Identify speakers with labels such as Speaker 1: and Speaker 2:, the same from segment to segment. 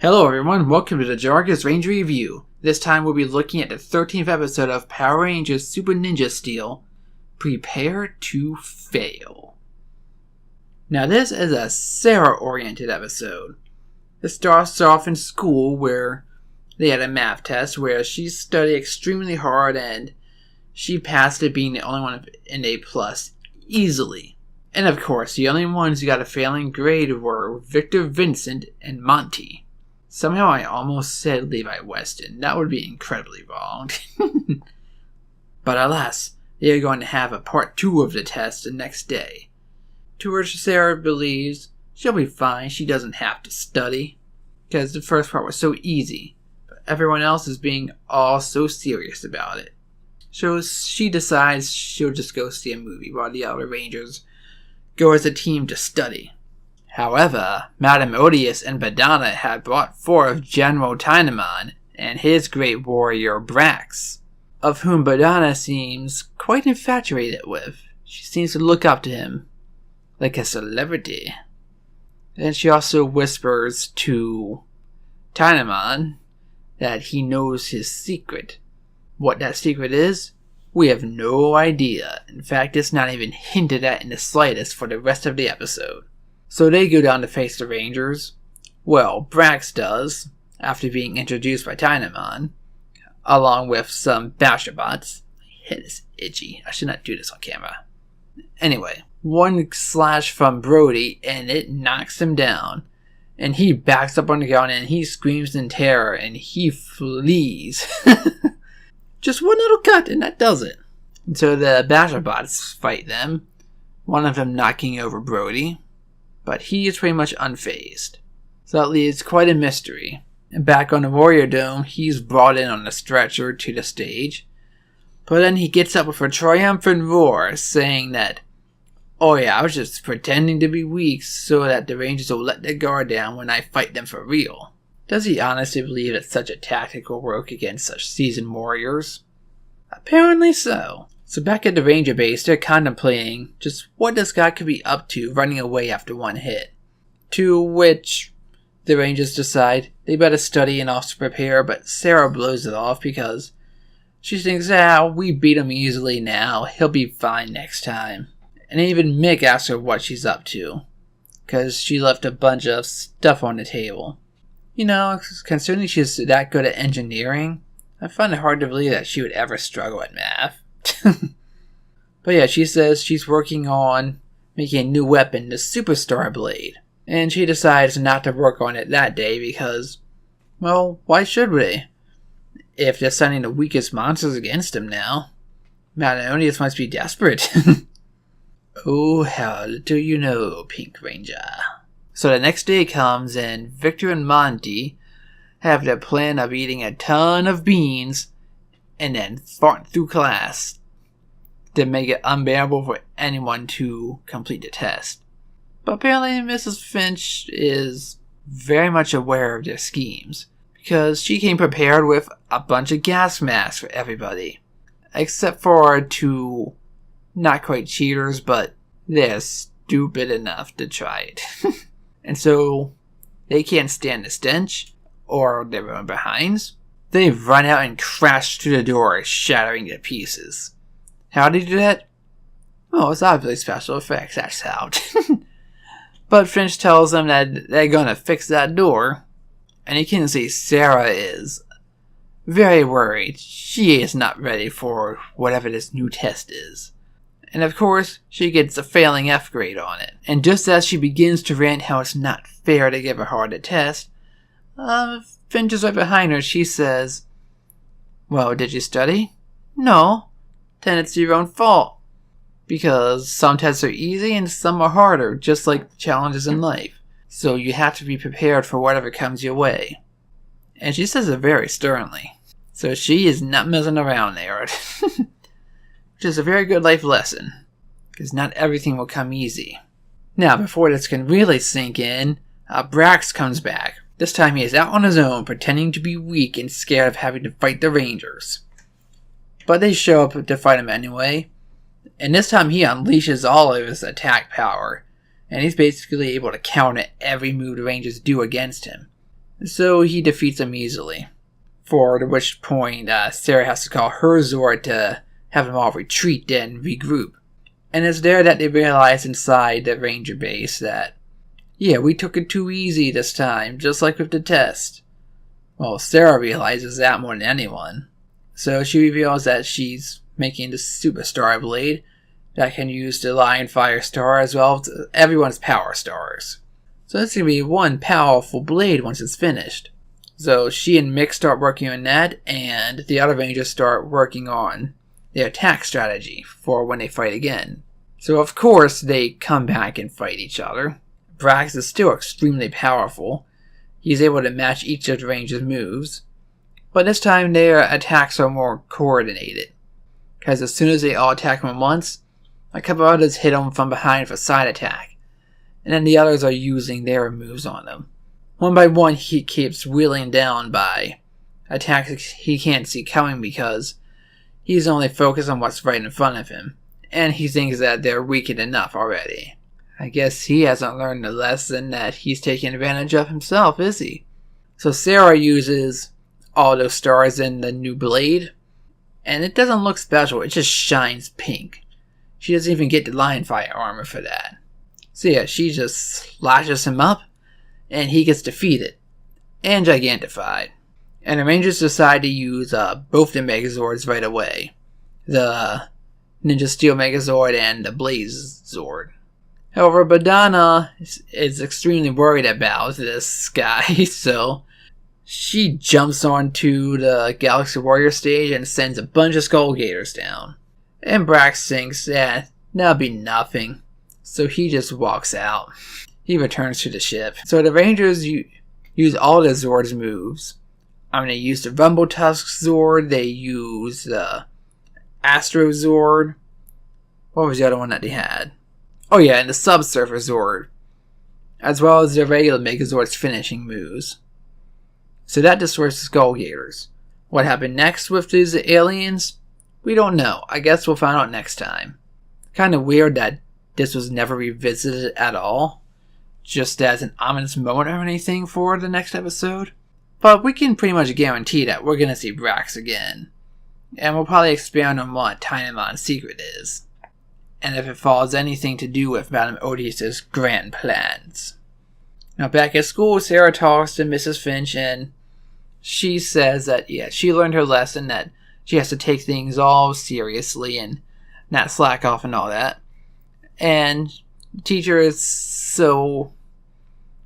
Speaker 1: Hello everyone, welcome to the Jargus Ranger Review. This time we'll be looking at the 13th episode of Power Rangers Super Ninja Steel, Prepare to Fail. Now this is a Sarah-oriented episode. It starts off in school where they had a math test where she studied extremely hard and she passed it, being the only one in A+ easily. And of course, the only ones who got a failing grade were Victor, Vincent, and Monty. Somehow I almost said Levi Weston. That would be incredibly wrong. But alas, they are going to have a part 2 of the test the next day. To which Sarah believes she'll be fine, she doesn't have to study. Because the first part was so easy. But everyone else is being all so serious about it. So she decides she'll just go see a movie while the other Rangers go as a team to study. However, Madame Odious and Badana had brought forth General Tynemon and his great warrior Brax, of whom Badana seems quite infatuated with. She seems to look up to him like a celebrity. And she also whispers to Tynemon that he knows his secret. What that secret is, we have no idea. In fact, it's not even hinted at in the slightest for the rest of the episode. So they go down to face the Rangers. Well, Brax does, after being introduced by Tynemon, along with some Basherbots. My head is itchy. I should not do this on camera. Anyway, one slash from Brody and it knocks him down. And he backs up on the ground and he screams in terror and he flees. Just one little cut and that does it. And so the Basherbots fight them, one of them knocking over Brody, but he is pretty much unfazed. So that leaves quite a mystery. And back on the Warrior Dome, he's brought in on a stretcher to the stage, but then he gets up with a triumphant roar saying that, oh yeah, I was just pretending to be weak so that the Rangers will let their guard down when I fight them for real. Does he honestly believe that such a tactic will work against such seasoned warriors? Apparently so. So back at the Ranger base, they're contemplating just what this guy could be up to running away after one hit. To which the Rangers decide they better study and also prepare, but Sarah blows it off because she thinks, we beat him easily now, he'll be fine next time. And even Mick asks her what she's up to, because she left a bunch of stuff on the table. You know, considering she's that good at engineering, I find it hard to believe that she would ever struggle at math. But yeah, she says she's working on making a new weapon, the Superstar Blade. And she decides not to work on it that day because, well, why should we? If they're sending the weakest monsters against him now. Odious must be desperate. Oh, how little you know, Pink Ranger. So the next day comes and Victor and Monty have their plan of eating a ton of beans and then farting through class to make it unbearable for anyone to complete the test. But apparently Mrs. Finch is very much aware of their schemes, because she came prepared with a bunch of gas masks for everybody. Except for 2 not quite cheaters, but they're stupid enough to try it. And so they can't stand the stench or their own behinds. They run out and crash through the door, shattering it to pieces. How did they do that? Oh, it's obviously special effects, that's how. But Finch tells them that they're gonna fix that door. And you can see Sarah is very worried. She is not ready for whatever this new test is. And of course, she gets a failing F grade on it. And just as she begins to rant how it's not fair to give her hard a test, Finch is right behind her. She says, well, did you study? No. Then it's your own fault. Because some tests are easy and some are harder, just like challenges in life. So you have to be prepared for whatever comes your way. And she says it very sternly. So she is not messing around there. Which is a very good life lesson. Because not everything will come easy. Now, before this can really sink in, Brax comes back. This time he is out on his own, pretending to be weak and scared of having to fight the Rangers. But they show up to fight him anyway. And this time he unleashes all of his attack power. And he's basically able to counter every move the Rangers do against him. so he defeats them easily. For which point, Sarah has to call her Zord to have them all retreat and regroup. And it's there that they realize inside the Ranger base that, yeah, we took it too easy this time, just like with the test. Well, Sarah realizes that more than anyone. So she reveals that she's making the Superstar Blade that can use the Lion Fire Star as well as everyone's Power Stars. So it's going to be one powerful blade once it's finished. So she and Mick start working on that, and the other Rangers start working on their attack strategy for when they fight again. So of course they come back and fight each other. Brax is still extremely powerful. He's able to match each of the Rangers' moves. But this time their attacks are more coordinated. Because as soon as they all attack him at once, a couple others hit him from behind for a side attack. And then the others are using their moves on him. One by one he keeps wheeling down by attacks he can't see coming because he's only focused on what's right in front of him. And he thinks that they're weakened enough already. I guess he hasn't learned the lesson that he's taking advantage of himself, is he? So Sarah uses all those stars in the new blade, and it doesn't look special, it just shines pink. She doesn't even get the Lion Fire armor for that. So yeah, she just slashes him up, and he gets defeated, and gigantified. And the Rangers decide to use both the Megazords right away. The Ninja Steel Megazord and the Blaze Zord. However, Badana is extremely worried about this guy, so she jumps onto the Galaxy Warrior stage and sends a bunch of Skull Gators down. And Brax thinks that that'll be nothing, so he just walks out. He returns to the ship. So the Rangers use all the Zord's moves. They use the Rumble Tusk Zord, they use the Astro Zord. What was the other one that they had? Oh yeah, and the Subsurfer Zord. As well as the regular Megazord's finishing moves. So that destroys the Skull Gators. What happened next with these aliens? We don't know. I guess we'll find out next time. Kinda weird that this was never revisited at all. Just as an ominous moment or anything for the next episode. But we can pretty much guarantee that we're gonna see Brax again. And we'll probably expand on what Tynemon's secret is. And if it follows anything to do with Madame Odious' grand plans. Now back at school, Sarah talks to Mrs. Finch and she says that, yeah, she learned her lesson that she has to take things all seriously and not slack off and all that. And the teacher is so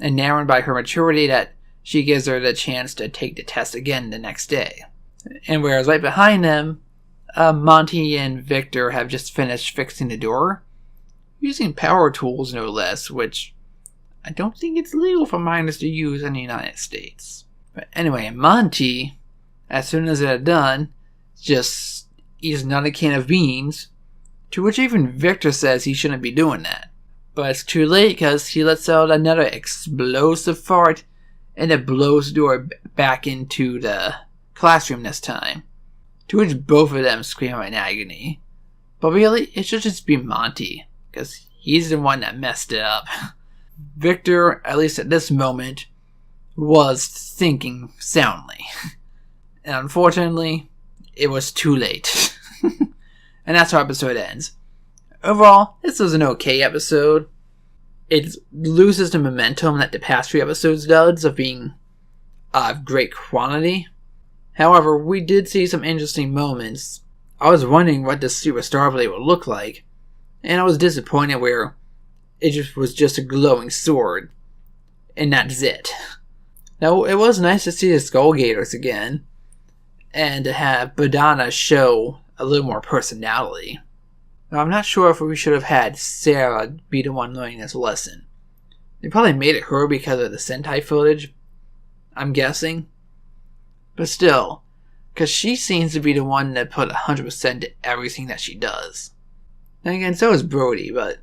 Speaker 1: enamored by her maturity that she gives her the chance to take the test again the next day. And whereas right behind them, Monty and Victor have just finished fixing the door, using power tools no less, which I don't think it's legal for minors to use in the United States. But anyway, Monty, as soon as they're done, just eats another can of beans, to which even Victor says he shouldn't be doing that. But it's too late because he lets out another explosive fart and it blows the door back into the classroom this time. To which both of them scream in agony. But really, it should just be Monty, because he's the one that messed it up. Victor, at least at this moment, was thinking soundly. And unfortunately, it was too late. And that's how episode ends. Overall, this was an okay episode. It loses the momentum that the past three episodes does of being of great quantity. However, we did see some interesting moments. I was wondering what the Superstar Blade would look like, and I was disappointed where it was just a glowing sword, and that's it. Now, it was nice to see the Skull Gators again, and to have Badana show a little more personality. Now, I'm not sure if we should have had Sarah be the one learning this lesson. They probably made it her because of the Sentai footage, I'm guessing. But still, because she seems to be the one that put 100% to everything that she does. And again, so is Brody, but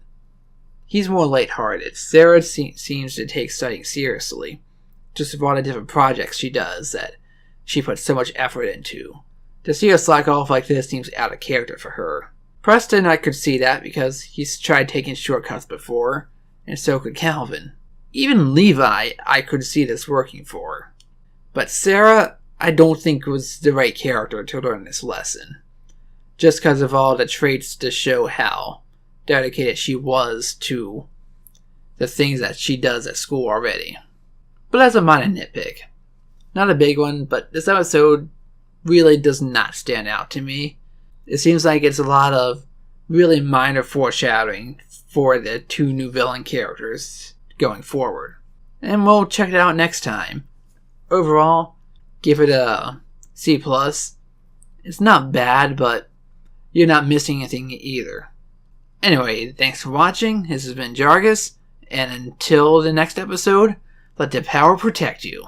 Speaker 1: he's more lighthearted. Sarah seems to take studying seriously, just with all the different projects she does that she puts so much effort into. To see her slack off like this seems out of character for her. Preston, I could see that because he's tried taking shortcuts before, and so could Calvin. Even Levi, I could see this working for. But Sarah, I don't think was the right character to learn this lesson. Just because of all the traits to show how dedicated she was to the things that she does at school already. But that's a minor nitpick. Not a big one, but this episode really does not stand out to me. It seems like it's a lot of really minor foreshadowing for the two new villain characters going forward. And we'll check it out next time. Overall, give it a C+. It's not bad, but you're not missing anything either. Anyway, thanks for watching. This has been Jargus, and until the next episode, let the power protect you.